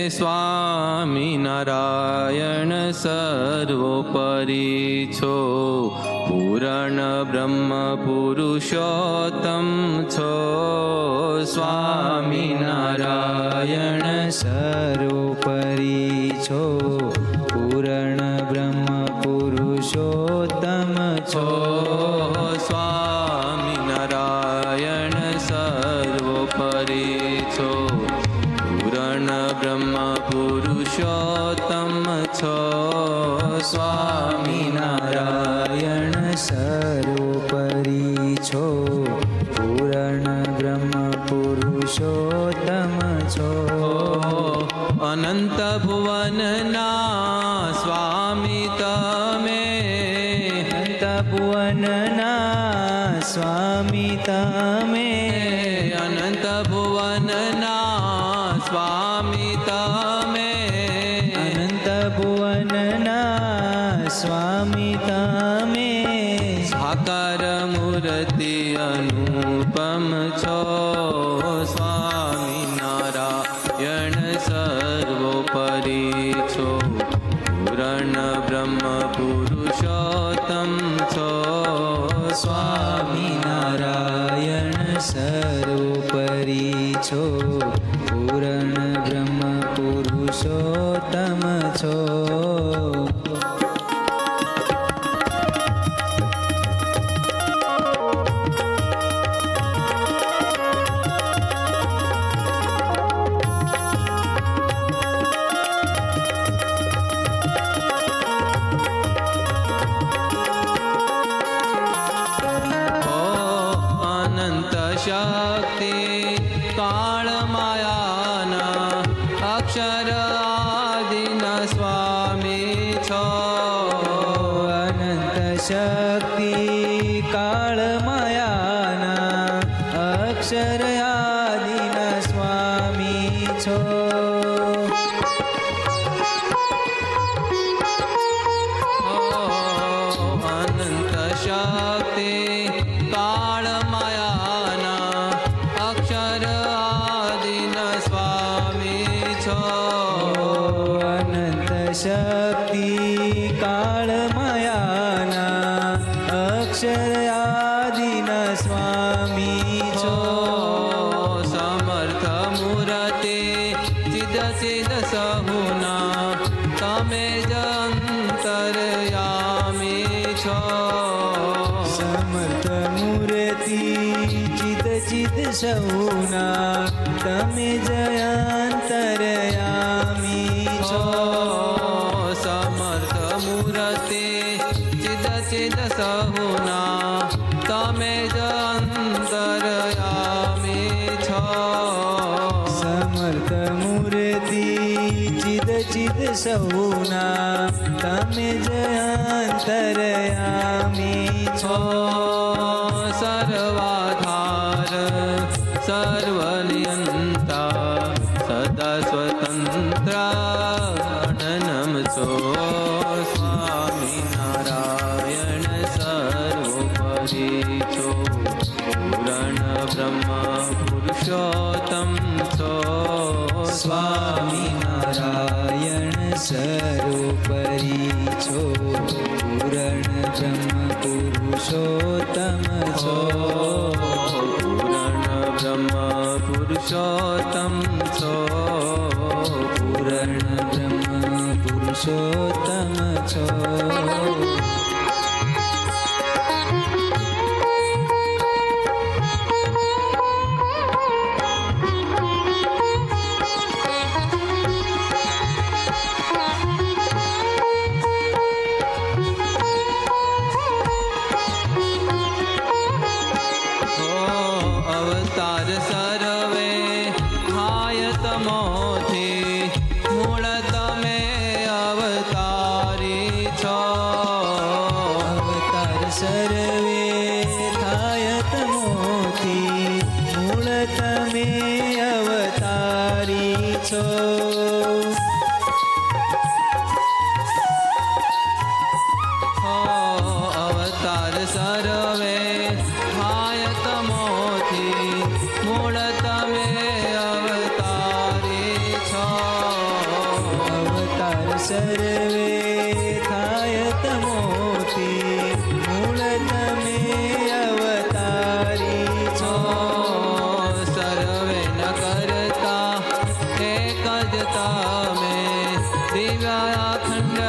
સ્વામી નારાયણ સર્વોપરી છો, પૂરણ બ્રહ્મ પુરુષોત્તમ છો. સ્વામી નારાયણ સર્વોપરી છો, પૂરણ બ્રહ્મ પુરુષોત્તમ છો. સ્વામી નારાયણ સર્વોપરી છો, પૂરણ બ્રહ્મ પુરુષોત્તમ છો. સ્વામી નારાયણ સર્વોપરી છો, પૂરણ બ્રહ્મ પુરુષોત્તમ છો. અનંત ભુવનના સ્વામી તમે, અનંત ભુવનના સ્વામી તમે, અનંત ભુવનના સ્વામી તમે, અનંત ભુવનના સ્વામી તમે. સાકાર મૂર્તિ અનુપમ છો. સ્વામી નારાયણ સર્વોપરી છો, પૂરણ બ્રહ્મ પુરુષોત્તમ છો. સ્વામી નારાયણ સર્વોપરી છો, પૂરણ બ્રહ્મ પુરુષોત્તમ છો. શક્તિ કાળ માયાના અક્ષર આદિના સ્વામી છો. અનંત શક્તિ કાળ માયાના અક્ષર આદિના સ્વામી છો. અનંત શક્તિ કાળ માયાના અક્ષર આદિના સ્વામી છો. અનંત શક્તિ કાળ માયાના અક્ષર આદિના સ્વામી છો. સમર્થ મૂર્તિ ચિદ ચિદ સહુના તમે જ અંતર્યામી છો. સમર્થ મૂર્તિ ચિદ ચિદ સૌના તમે જયાંતરયામી છો. સમર્થ મૂર્તિ ચિદ ચિદ સહુના તમે જ અંતર્યામી છો. સમર્થ મૂર્તિ ચિદ ચિદ સૌના તમે જયાંતરયામી છો. સર્વાધાર સર્વનિયંતા સદા સ્વતંત્ર અનનમ છો. સ્વામી નારાયણ સર્વોપરી છો, પૂરણ બ્રહ્મ પુરુષોત્તમ છો. સ્વામી નારાયણ સર્વોપરી છો, પૂરણ બ્રહ્મ પુરુષોત્તમ છો. પૂરણ બ્રહ્મ પુરુષોત્તમ છો. પૂરણ બ્રહ્મ પુરુષોત્તમ છો. અવતાર સર્વે થાય તમોથી, મૂળ તમે અવતારી છો. અવતાર સર્વે થાય તમોથી, મૂળ તમે અવતારી છો. અવતાર સર્વે થાય તમોથી, મૂળ તમે અવતારી છો. સર્વે થાય તમોથી મૂળ તમે અવતારી છો. સર્વે ન કરતા એક જ તમે દિવ્ય અખંડ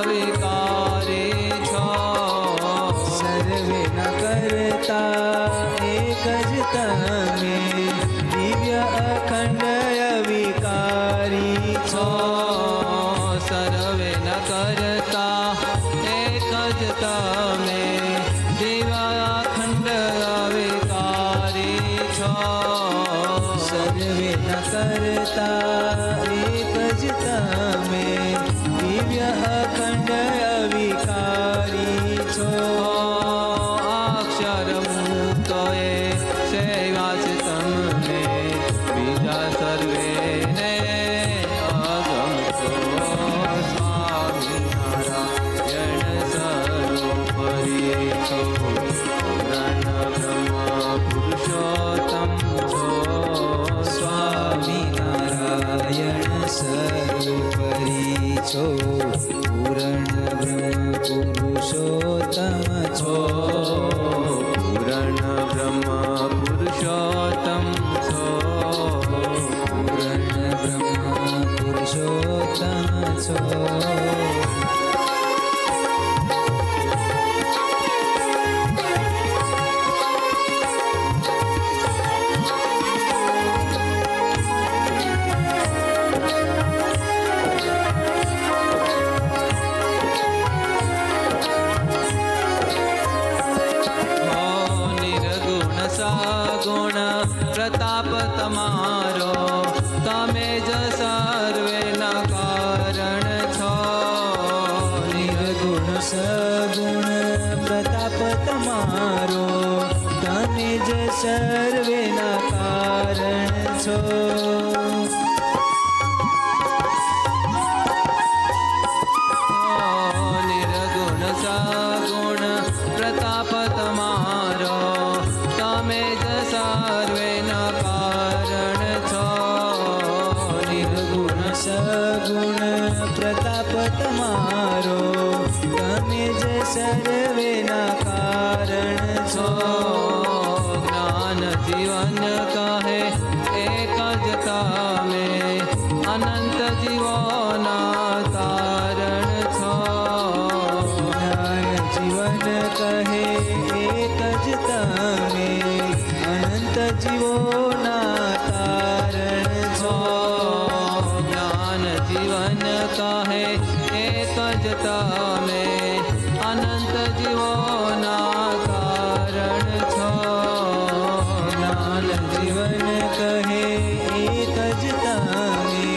વિકારી છો. સર્વે ન કરતા એક જ તમે દિવ્ય અખંડ વિકારી છો. સર્વે ન કરતા એક જ તમે દિવ્ય અખંડ વિકારી છો. સર્વે ન કરતા એક જ તમે દિવ્ય અખંડ વિકારી છો. અક્ષર મુક્તોએ સેવા છે તમને બીજા સર્વેને અગમતો. સ્વામિનારાયણ સર્વોપરી છો. પૂર્ણ બ્રહ્મ પુરુષોત્તમ છો. સ્વામિનારાયણ સર્વોપરી છો. પૂર્ણ બ્રહ્મ પુરુષોત્તમ છો. પૂર્ણ બ્રહ્મ પુરુષોત્તમ છો. પૂર્ણ બ્રહ્મ પુરુષોત્તમ છો. નિર્ગુણ સગુણ પ્રતાપ તમારો તમે જ સર્વેના કારણ છો. નિર્ગુણ સગુણ પ્રતાપ તમારો તમે જ સર્વેના કારણ છો. નિર્ગુણ સગુણ પ્રતાપ તમારો તમે જ સર્વેના કારણ છો. નિર્ગુણ સગુણ પ્રતાપ તમારો તમે જ સર્વેના કારણ છો. જ્ઞાન જીવન કહે એક જ તમે અનંત જીવોના તારણ છો. જ્ઞાન જીવન કહે એક જ તમે અનંત જીવોના તારણ છો. જ્ઞાન જીવન કહે એક જ તમે અનંત જીવોના તારણ છો. જ્ઞાન જીવન કહે એક જ તમે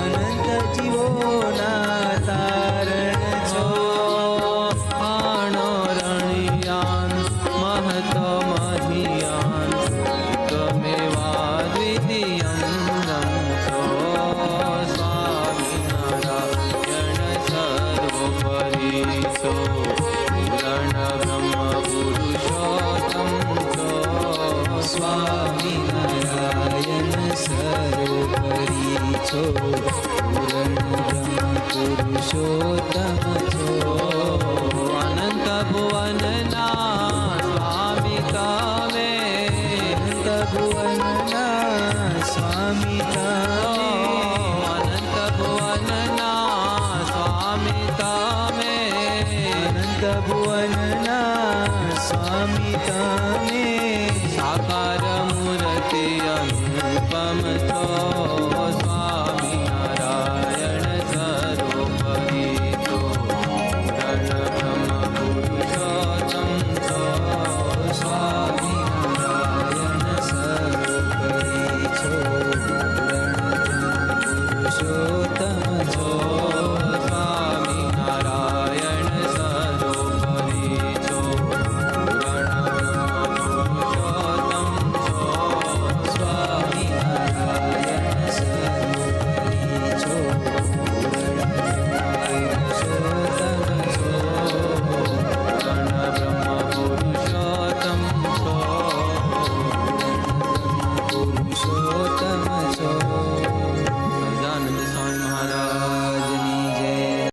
અનંત જીવોના તારણ છો. આણો રણિયાન મહતો મહિયાન ગમેવા દ્વિતીયમ છો. સ્વામિનારાયણ સર્વોપરી છો. પૂર્ણ બ્રહ્મ પુરુષોત્તમ છો. સ્વામિનારાયણ સર્વોપરી છો. પૂર્ણ બ્રહ્મ પુરુષોત્તમ છો. અનંત ભુવનના સ્વામી તમે અનંત ભુવનના સ્વામી તમે અનંત ભુવનના સ્વામી તમે અનંત ભુવનના સ્વામી તમે સાકાર મૂર્તિ અનુપમ છો. સ્વામિનારાયણ સર્વોપરી છો. પૂર્ણ બ્રહ્મ પુરુષોત્તમ છો. સ્વામિનારાયણ સર્વોપરી છો. પૂર્ણ બ્રહ્મ પુરુષોત્તમ